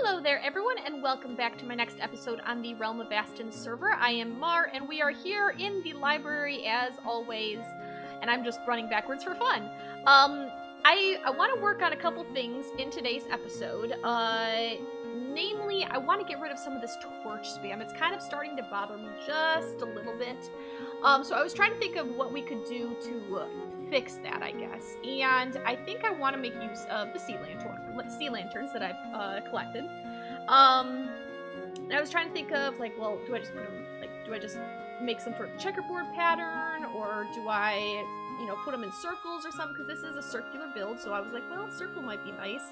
Hello there, everyone, and welcome back to my next episode on the Realm of Vasten server. I am Mar, and we are here in the library as always, and I'm just running backwards for fun. I want to work on a couple things in today's episode. Namely, I want to get rid of some of this torch spam. It's kind of starting to bother me just a little bit. So I was trying to think of what we could do to fix that, I guess. And I think I want to make use of the sea lanterns that I've collected. And I was trying to think of, like, well, do I just put them, like, do I just make some sort of checkerboard pattern, or do I, you know, put them in circles or something? Because this is a circular build, so I was like, well, circle might be nice.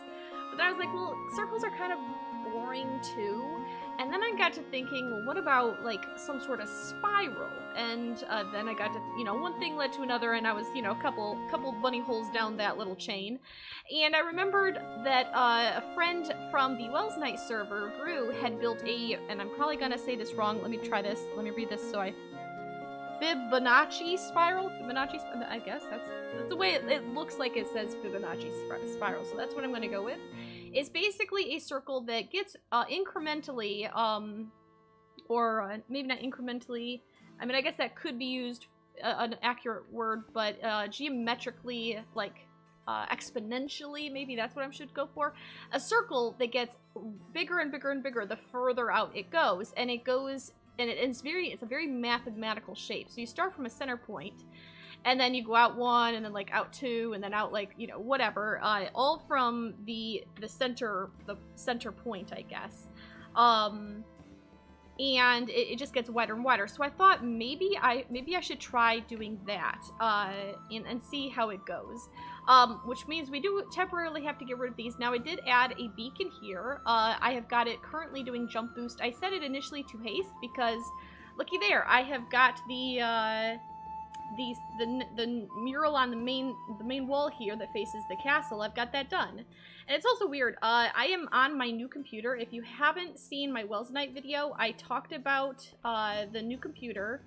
But then I was like, well, circles are kind of boring too. And then I got to thinking, well, what about like some sort of spiral? And then I got to, you know, one thing led to another, and I was, you know, a couple bunny holes down that little chain. And I remembered that a friend from the Wells Night server, Gru, had built a, and I'm probably gonna say this wrong. Let me try this. Let me read this. So Fibonacci spiral. I guess that's the way it looks like. It says Fibonacci spiral. So that's what I'm gonna go with. It's basically a circle that gets incrementally, or maybe not incrementally. I mean, I guess that could be used an accurate word, but geometrically, like exponentially, maybe that's what I should go for. A circle that gets bigger and bigger and bigger the further out it goes, and it goes, and it's a very mathematical shape. So you start from a center point, and then you go out one, and then like out two, and then out like, you know, whatever, all from the center point, I guess. And it just gets wider and wider. So I thought maybe I should try doing that and see how it goes. Which means we do temporarily have to get rid of these. Now I did add a beacon here. I have got it currently doing jump boost. I set it initially to haste because looky there, I have got the mural on the main wall here that faces the castle. I've got that done. And it's also weird, I am on my new computer. If you haven't seen my Wells Night video, I talked about the new computer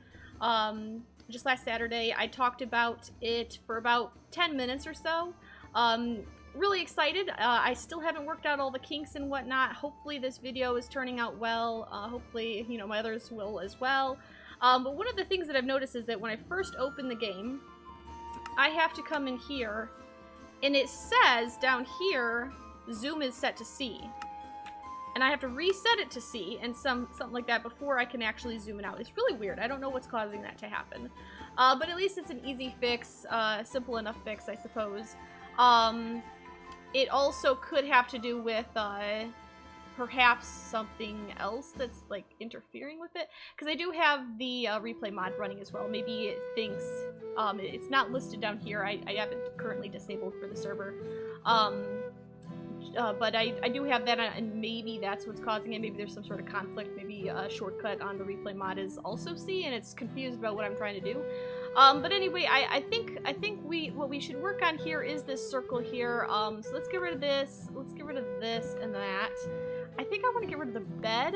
just last Saturday. I talked about it for about 10 minutes or so. Really excited. I still haven't worked out all the kinks and whatnot. Hopefully this video is turning out well. Hopefully, you know, my others will as well. But one of the things that I've noticed is that when I first open the game, I have to come in here, and it says down here, zoom is set to C. And I have to reset it to C and something like that before I can actually zoom it out. It's really weird. I don't know what's causing that to happen. But at least it's an easy fix, simple enough fix, I suppose. It also could have to do with perhaps something else that's like interfering with it, because I do have the replay mod running as well. Maybe it thinks it's not listed down here. I have it currently disabled for the server. but I do have that, and maybe that's what's causing it. Maybe there's some sort of conflict. Maybe a shortcut on the replay mod is also C, and it's confused about what I'm trying to do. But anyway, I think what we should work on here is this circle here. So let's get rid of this. Let's get rid of this and that. I think I want to get rid of the bed.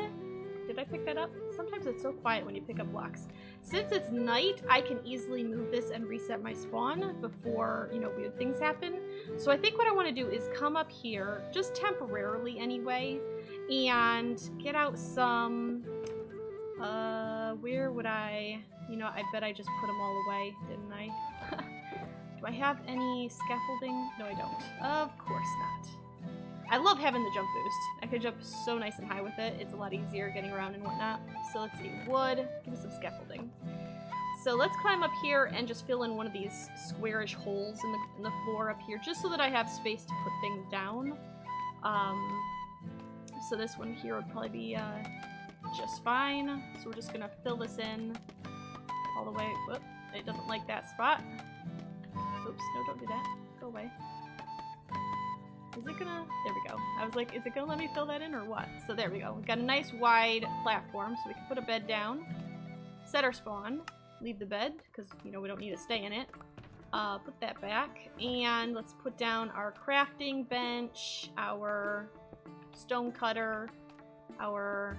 Did I pick that up? Sometimes it's so quiet when you pick up blocks. Since it's night, I can easily move this and reset my spawn before, you know, weird things happen. So I think what I want to do is come up here, just temporarily anyway, and get out some, where would I, you know, I bet I just put them all away, didn't I? Do I have any scaffolding? No, I don't. Of course not. I love having the jump boost. I could jump so nice and high with it. It's a lot easier getting around and whatnot. So let's see, wood, give me some scaffolding. So let's climb up here and just fill in one of these squarish holes in the floor up here, just so that I have space to put things down. So this one here would probably be just fine. So we're just gonna fill this in all the way. Whoop, it doesn't like that spot. Oops, no, don't do that. Go away. Is it gonna? There we go. I was like, is it gonna let me fill that in or what? So there we go. We've got a nice wide platform, so we can put a bed down, set our spawn, leave the bed, because, you know, we don't need to stay in it. Put that back, and let's put down our crafting bench, our stone cutter, our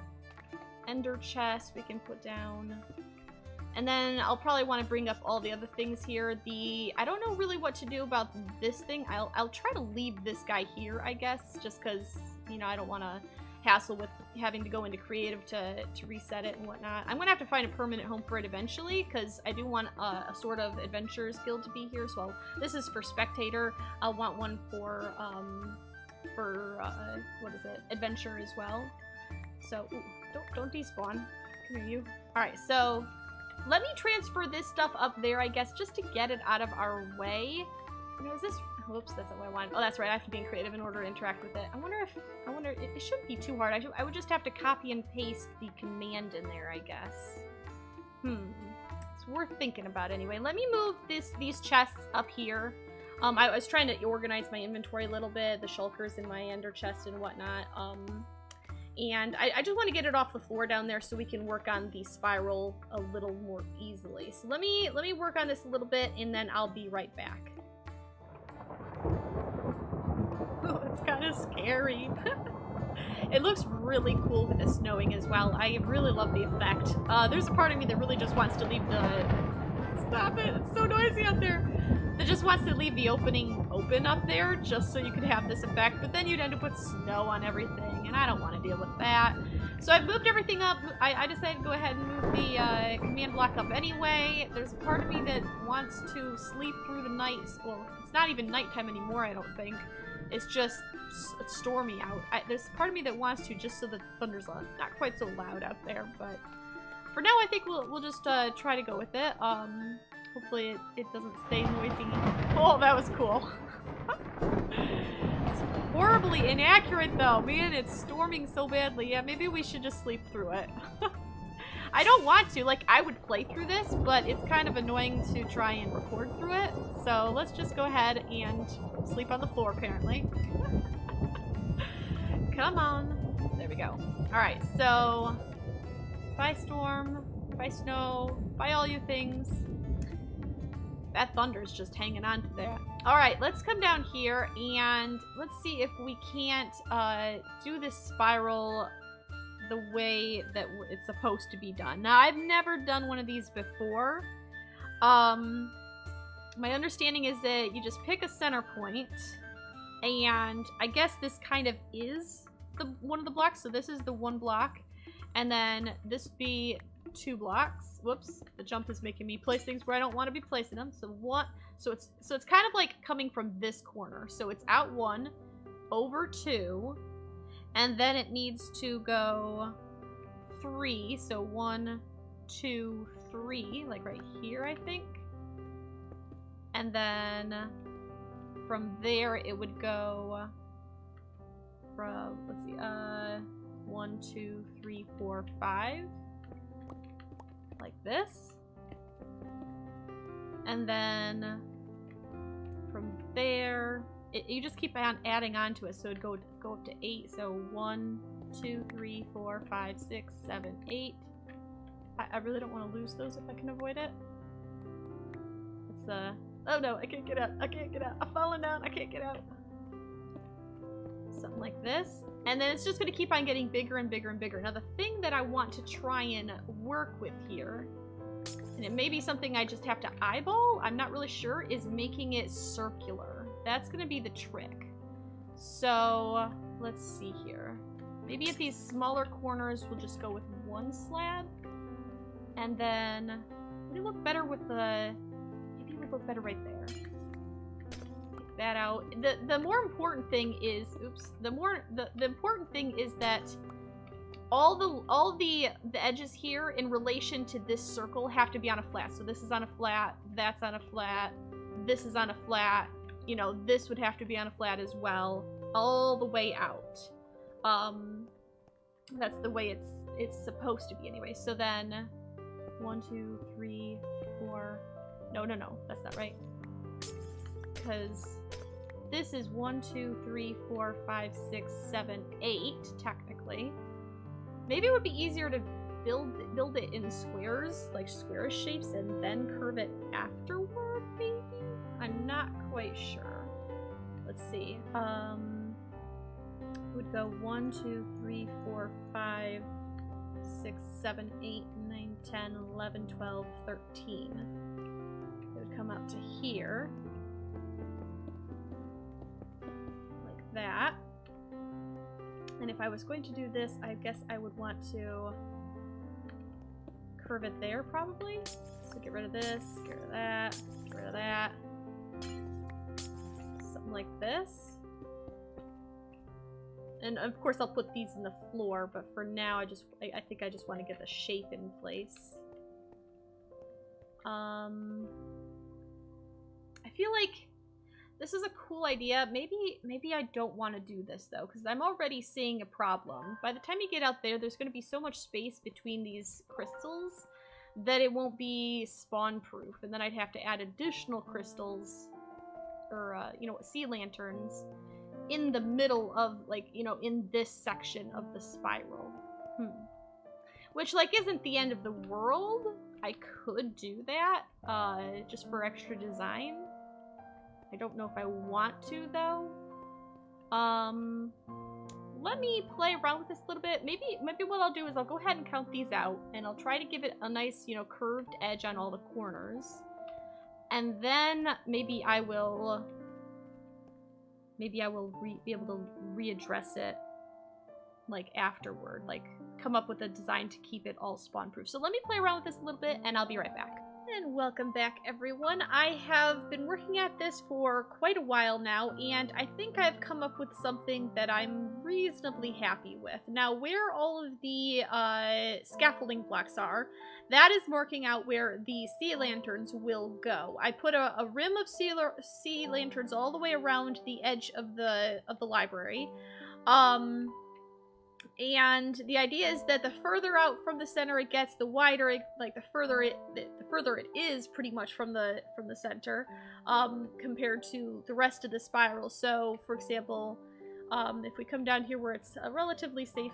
ender chest we can put down. And then I'll probably want to bring up all the other things here. I don't know really what to do about this thing. I'll try to leave this guy here, I guess, just because, you know, I don't want to hassle with having to go into creative to reset it and whatnot. I'm going to have to find a permanent home for it eventually, because I do want a sort of adventurers guild to be here. So this is for spectator. I'll want one for what is it? Adventure as well. So, ooh, don't despawn. Come here, you. Alright, so let me transfer this stuff up there, I guess, just to get it out of our way. You know, is this... Whoops, that's not what I wanted. Oh, that's right, I have to be creative in order to interact with it. I wonder, it shouldn't be too hard. I would just have to copy and paste the command in there, I guess. It's worth thinking about anyway. Let me move these chests up here. I was trying to organize my inventory a little bit, the shulkers in my ender chest and whatnot. And I just want to get it off the floor down there so we can work on the spiral a little more easily. So let me work on this a little bit, and then I'll be right back. Oh, it's kind of scary. It looks really cool with it snowing as well. I really love the effect. There's a part of me that really just wants to leave the... Stop it! It's so noisy out there! That just wants to leave the opening open up there just so you could have this effect, but then you'd end up with snow on everything, and I don't want to deal with that. So I've moved everything up. I decided to go ahead and move the command block up anyway. There's a part of me that wants to sleep through the night. Well, it's not even nighttime anymore, I don't think. It's just stormy out. There's a part of me that wants to, just so the thunder's not quite so loud out there, but for now I think we'll just try to go with it. Hopefully it doesn't stay noisy. Oh, that was cool. It's horribly inaccurate though. Man, it's storming so badly. Yeah, maybe we should just sleep through it. I don't want to. Like, I would play through this, but it's kind of annoying to try and record through it. So let's just go ahead and sleep on the floor, apparently. Come on. There we go. Alright, so... Bye, storm. Bye, snow. Bye, all you things. That thunder's just hanging on to that. Alright, let's come down here and let's see if we can't do this spiral the way that it's supposed to be done. Now, I've never done one of these before. My understanding is that you just pick a center point, and I guess this kind of is one of the blocks. So this is the one block, and then this would be 2 blocks. Whoops, the jump is making me place things where I don't want to be placing them. So it's kind of like coming from this corner. So it's out 1, over 2, and then it needs to go 3. So 1, 2, 3, like right here, I think. And then from there it would go from, let's see, 1, 2, 3, 4, 5. Like this. And then from there you just keep on adding on to it, so it'd go up to 8. So 1, 2, 3, 4, 5, 6, 7, 8. I really don't want to lose those if I can avoid it. It's oh no, I can't get out. I can't get out. I'm falling down. I can't get out. Something like this. And then it's just going to keep on getting bigger and bigger and bigger. Now the thing that I want to try and work with here, and it may be something I just have to eyeball, I'm not really sure, is making it circular. That's going to be the trick. So let's see here. Maybe at these smaller corners we'll just go with 1 slab. And then we look better with the, maybe it would look better right there. Take that out. The more important thing is, oops, the important thing is that all the edges here in relation to this circle have to be on a flat. So this is on a flat, that's on a flat, this is on a flat, you know, this would have to be on a flat as well, all the way out. That's the way it's supposed to be anyway. So then 1, 2, 3, 4. No, that's not right. Because this is 1, 2, 3, 4, 5, 6, 7, 8, technically. Maybe it would be easier to build it in squares, like squarish shapes, and then curve it afterward, maybe? I'm not quite sure. Let's see. Would go 1, 2, 3, 4, 5, 6, 7, 8, 9, 10, 11, 12, 13. It would come up to here. Like that. And if I was going to do this, I guess I would want to curve it there, probably. So get rid of this, get rid of that, get rid of that. Something like this. And of course I'll put these in the floor, but for now I think I just want to get the shape in place. I feel like this is a cool idea. Maybe I don't want to do this though, because I'm already seeing a problem. By the time you get out there, there's going to be so much space between these crystals that it won't be spawn proof, and then I'd have to add additional crystals, or you know, sea lanterns in the middle of, like, you know, in this section of the spiral. Which, like, isn't the end of the world. I could do that, just for extra design. I don't know if I want to, though. Let me play around with this a little bit. Maybe what I'll do is I'll go ahead and count these out, and I'll try to give it a nice, you know, curved edge on all the corners. And then maybe I will be able to readdress it, like, afterward. Like, come up with a design to keep it all spawn-proof. So let me play around with this a little bit, and I'll be right back. And welcome back, everyone. I have been working at this for quite a while now, and I think I've come up with something that I'm reasonably happy with. Now, where all of the scaffolding blocks are, that is marking out where the sea lanterns will go. I put a rim of sea lanterns all the way around the edge of the library. And the idea is that the further out from the center it gets, the wider it, like the further it is pretty much from the center, compared to the rest of the spiral. So, for example, if we come down here where it's relatively safe,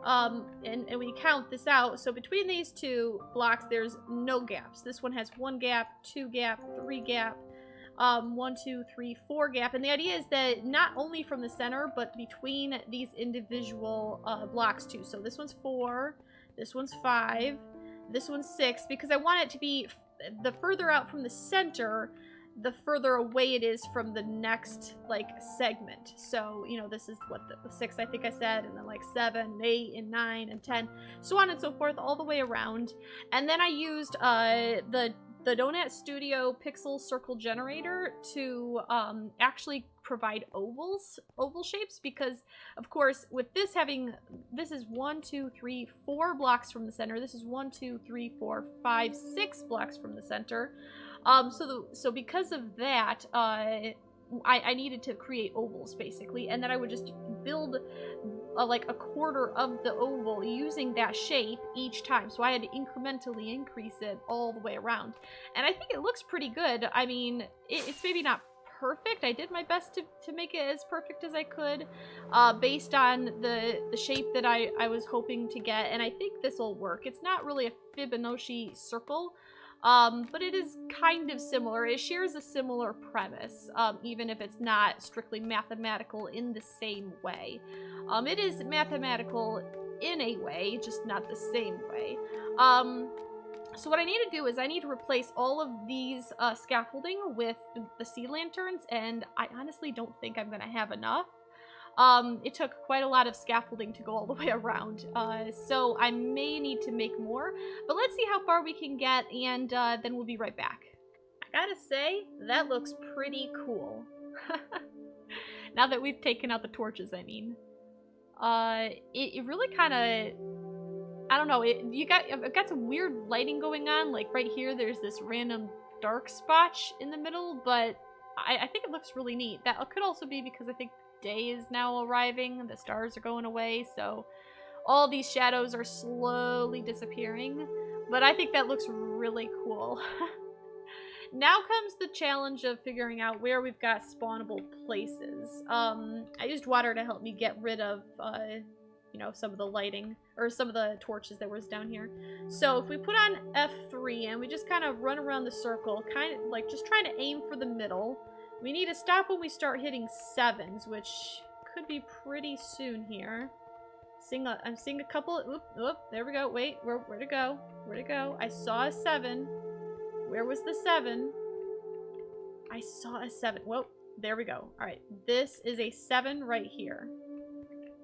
and we count this out, so between these two blocks there's no gaps. This one has 1 gap, 2 gap, 3 gap, 1, 2, 3, 4 gap, and the idea is that not only from the center, but between these individual blocks too. So this one's 4, this one's 5, this one's 6, because I want it to be the further out from the center, the further away it is from the next, like, segment. So, you know, this is what the 6 I think I said, and then like 7, and 8, and 9, and 10, so on and so forth, all the way around. And then I used the Donut Studio Pixel Circle Generator to actually provide oval shapes, because of course with this is 1, 2, 3, 4 blocks from the center. This is 1, 2, 3, 4, 5, 6 blocks from the center. So because of that, I needed to create ovals basically, and then I would just build like a quarter of the oval using that shape each time. So I had to incrementally increase it all the way around. And I think it looks pretty good. I mean, it's maybe not perfect. I did my best to make it as perfect as I could based on the shape that I was hoping to get. And I think this will work. It's not really a Fibonacci circle, but it is kind of similar. It shares a similar premise, even if it's not strictly mathematical in the same way. It is mathematical in a way, just not the same way. So what I need to do is I need to replace all of these scaffolding with the sea lanterns, and I honestly don't think I'm going to have enough. It took quite a lot of scaffolding to go all the way around, so I may need to make more, but let's see how far we can get, and then we'll be right back. I gotta say, that looks pretty cool. Now that we've taken out the torches, I mean. It really kind of, I don't know, I've got some weird lighting going on, like right here there's this random dark spotch in the middle, but I think it looks really neat. That could also be because I think day is now arriving, the stars are going away, so all these shadows are slowly disappearing, but I think that looks really cool. Now comes the challenge of figuring out where we've got spawnable places. I used water to help me get rid of, you know, some of the lighting, or some of the torches that was down here. So if we put on F3 and we just kind of run around the circle, kind of like just trying to aim for the middle, we need to stop when we start hitting 7s, which could be pretty soon here. I'm seeing a couple, oop, there we go, wait, where'd it go? Where'd it go? I saw a 7. Where was the 7? I saw a 7. Whoa, there we go. All right, this is a 7 right here.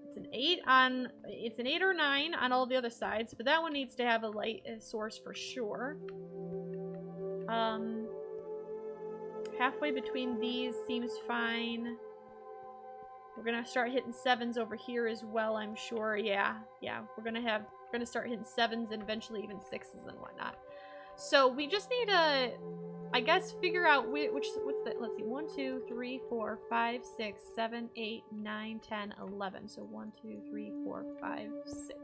It's an 8 on, it's an 8 or 9 on all the other sides, but that one needs to have a light source for sure. Halfway between these seems fine. We're gonna start hitting 7s over here as well, I'm sure. Yeah, we're gonna start hitting 7s and eventually even 6s and whatnot. So we just need to, I guess, figure out what's that? Let's see, 1, 2, 3, 4, 5, 6, 7, 8, 9, 10, 11. So 1, 2, 3, 4, 5, 6.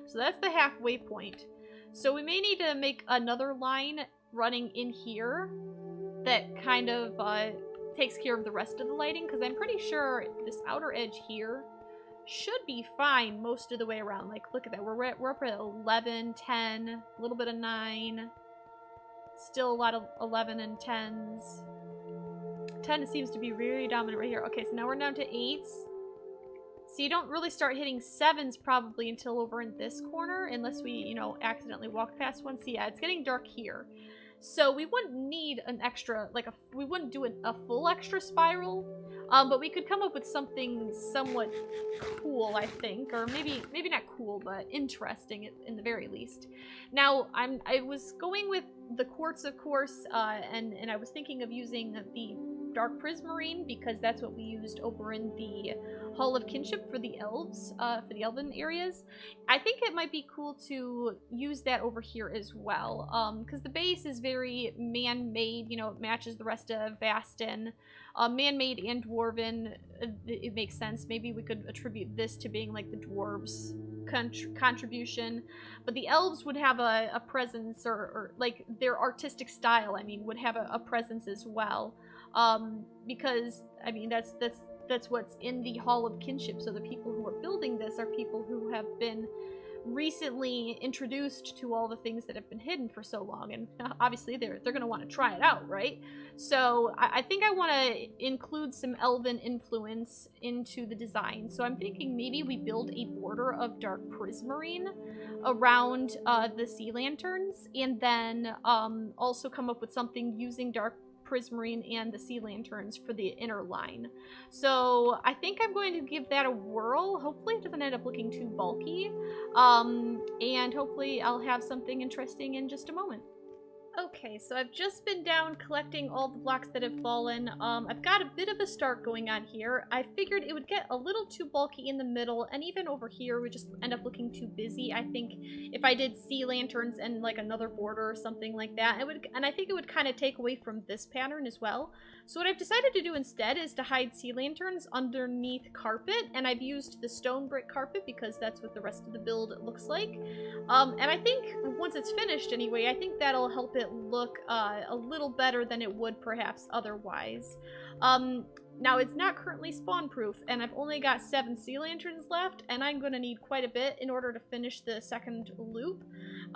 So that's the halfway point. So we may need to make another line running in here that kind of takes care of the rest of the lighting, because I'm pretty sure this outer edge here should be fine most of the way around. Like, look at that. We're up at 11, 10, a little bit of 9. Still a lot of 11 and 10s. 10 seems to be very dominant right here. Okay, so now we're down to 8s. So you don't really start hitting 7s probably until over in this corner, unless we, you know, accidentally walk past one. So yeah, it's getting dark here. So we wouldn't need an extra, like we wouldn't do a full extra spiral, but we could come up with something somewhat cool, I think, or maybe not cool, but interesting in the very least. Now, I was going with the quartz, of course, and I was thinking of using the dark prismarine, because that's what we used over in the Hall of Kinship for the elves, for the elven areas. I think it might be cool to use that over here as well, because the base is very man-made, you know, it matches the rest of Vasten. Man-made and dwarven, it makes sense. Maybe we could attribute this to being like the dwarves' contribution, but the elves would have a presence, or like their artistic style, I mean, would have a presence as well. Because, I mean, that's what's in the Hall of Kinship, so the people who are building this are people who have been recently introduced to all the things that have been hidden for so long, and obviously they're gonna want to try it out, right? So I think I want to include some elven influence into the design, so I'm thinking maybe we build a border of dark prismarine around the sea lanterns, and then also come up with something using dark prismarine and the sea lanterns for the inner line. So I think I'm going to give that a whirl. Hopefully it doesn't end up looking too bulky, and hopefully I'll have something interesting in just a moment. Okay, so I've just been down collecting all the blocks that have fallen. I've got a bit of a start going on here. I figured it would get a little too bulky in the middle, and even over here would just end up looking too busy. I think if I did sea lanterns and like another border or something like that, and I think it would kind of take away from this pattern as well. So what I've decided to do instead is to hide sea lanterns underneath carpet, and I've used the stone brick carpet because that's what the rest of the build looks like. And I think once it's finished anyway, I think that'll help it look a little better than it would perhaps otherwise. Now, it's not currently spawn-proof, and I've only got 7 sea lanterns left, and I'm going to need quite a bit in order to finish the second loop.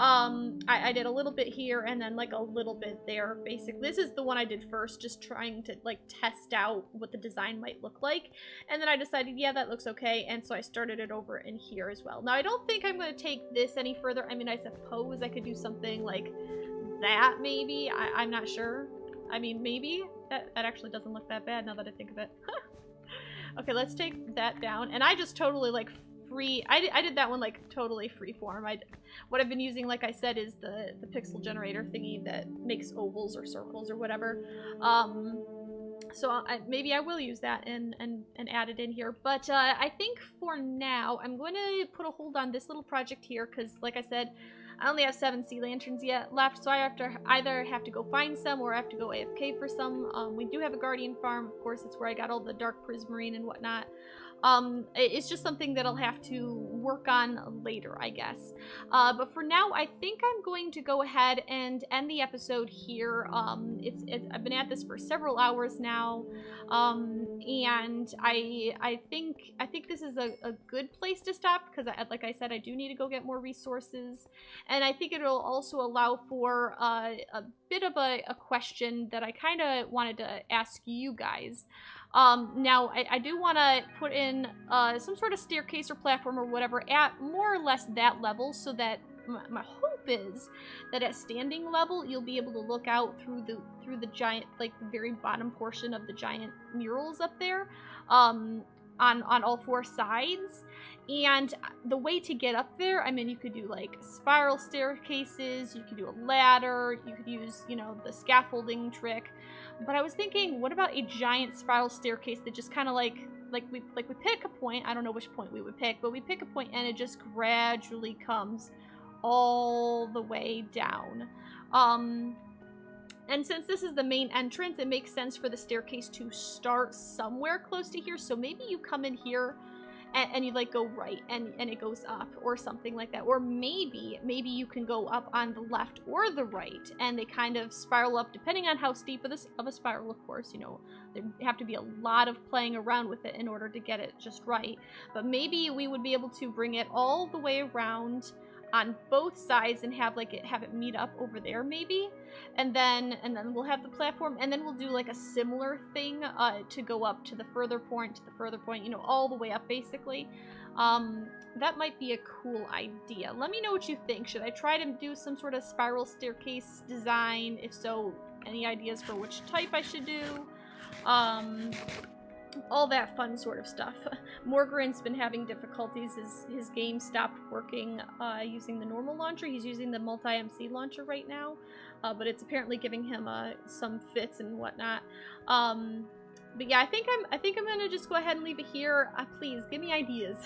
I did a little bit here, and then, like, a little bit there, basically. This is the one I did first, just trying to, like, test out what the design might look like. And then I decided, yeah, that looks okay, and so I started it over in here as well. Now, I don't think I'm going to take this any further. I mean, I suppose I could do something like that, maybe. I'm not sure. I mean, maybe. That actually doesn't look that bad now that I think of it. Okay, let's take that down. And I just totally, like, I did that one, like, totally freeform. What I've been using, like I said, is the pixel generator thingy that makes ovals or circles or whatever. So maybe I will use that and add it in here. But I think for now, I'm going to put a hold on this little project here because, like I said, I only have 7 sea lanterns yet left, so I either have to go find some or I have to go AFK for some. We do have a guardian farm, of course. It's where I got all the dark prismarine and whatnot. It's just something that I'll have to work on later, I guess. But for now, I think I'm going to go ahead and end the episode here. I've been at this for several hours now, and I think this is a good place to stop because, like I said, I do need to go get more resources, and I think it'll also allow for a bit of a question that I kind of wanted to ask you guys. Now, I do want to put in some sort of staircase or platform or whatever at more or less that level so that my hope is that at standing level you'll be able to look out through the giant, like the very bottom portion of the giant murals up there on all 4 sides. And the way to get up there, I mean, you could do like spiral staircases, you could do a ladder, you could use, you know, the scaffolding trick. But I was thinking, what about a giant spiral staircase that just kind of like we pick a point, I don't know which point we would pick, but we pick a point and it just gradually comes all the way down. And since this is the main entrance, it makes sense for the staircase to start somewhere close to here. So maybe you come in here and you like go right and it goes up or something like that. Or maybe you can go up on the left or the right and they kind of spiral up depending on how steep of a spiral, of course. You know, there have to be a lot of playing around with it in order to get it just right. But maybe we would be able to bring it all the way around on both sides and have it meet up over there maybe, and then we'll have the platform, and then we'll do like a similar thing to go up to the further point, you know, all the way up basically. That might be a cool idea. Let me know what you think. Should I try to do some sort of spiral staircase design? If so, any ideas for which type I should do? All that fun sort of stuff. Morgren's been having difficulties. His game stopped working using the normal launcher. He's using the multi-MC launcher right now, but it's apparently giving him some fits and whatnot. But yeah, I think I'm gonna just go ahead and leave it here. Please give me ideas,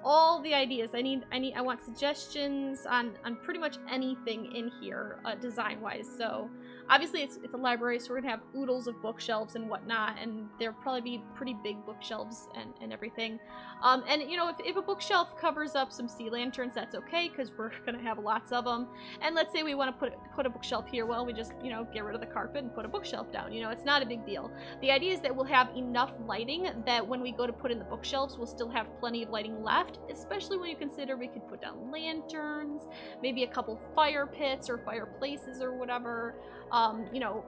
all the ideas. I want suggestions on pretty much anything in here, design-wise. So obviously it's a library, so we're gonna have oodles of bookshelves and whatnot, and there'll probably be pretty big bookshelves and everything. And you know, if a bookshelf covers up some sea lanterns, that's okay because we're gonna have lots of them. And let's say we want to put a bookshelf here, well, we just, you know, get rid of the carpet and put a bookshelf down. You know, it's not a big deal. The idea is that we'll have enough lighting that when we go to put in the bookshelves, we'll still have plenty of lighting left, especially when you consider we could put down lanterns, maybe a couple fire pits or fireplaces or whatever. You know,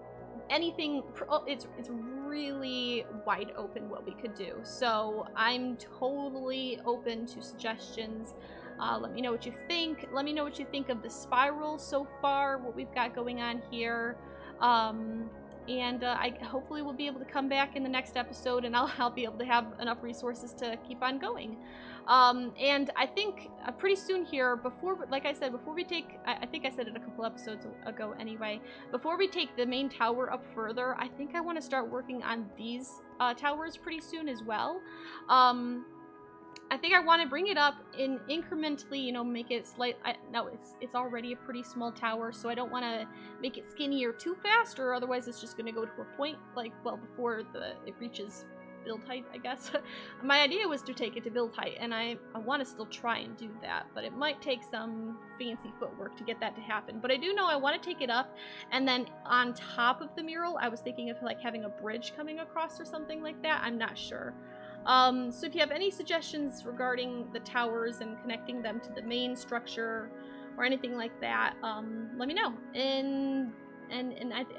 anything. It's really wide open what we could do. So I'm totally open to suggestions. Let me know what you think. Let me know what you think of the spiral so far, what we've got going on here. And I hopefully will be able to come back in the next episode, and I'll be able to have enough resources to keep on going. And I think pretty soon here, like I said, before we take, I think I said it a couple episodes ago anyway, before we take the main tower up further, I think I want to start working on these towers pretty soon as well. I think I want to bring it up in incrementally, you know, make it no, it's already a pretty small tower, so I don't want to make it skinnier too fast, or otherwise it's just going to go to a point, like, well, before it reaches build height, I guess. My idea was to take it to build height, and I want to still try and do that, but it might take some fancy footwork to get that to happen. But I do know I want to take it up, and then on top of the mural, I was thinking of, like, having a bridge coming across or something like that. I'm not sure. So if you have any suggestions regarding the towers and connecting them to the main structure or anything like that, let me know. And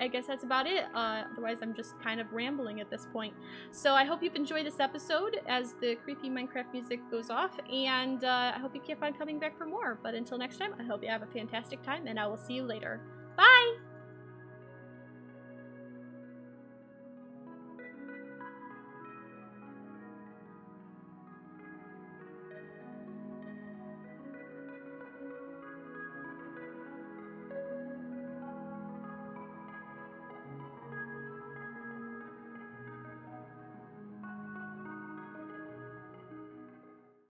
I guess that's about it. Otherwise, I'm just kind of rambling at this point. So I hope you've enjoyed this episode as the creepy Minecraft music goes off, and I hope you keep on coming back for more. But until next time, I hope you have a fantastic time, and I will see you later. Bye!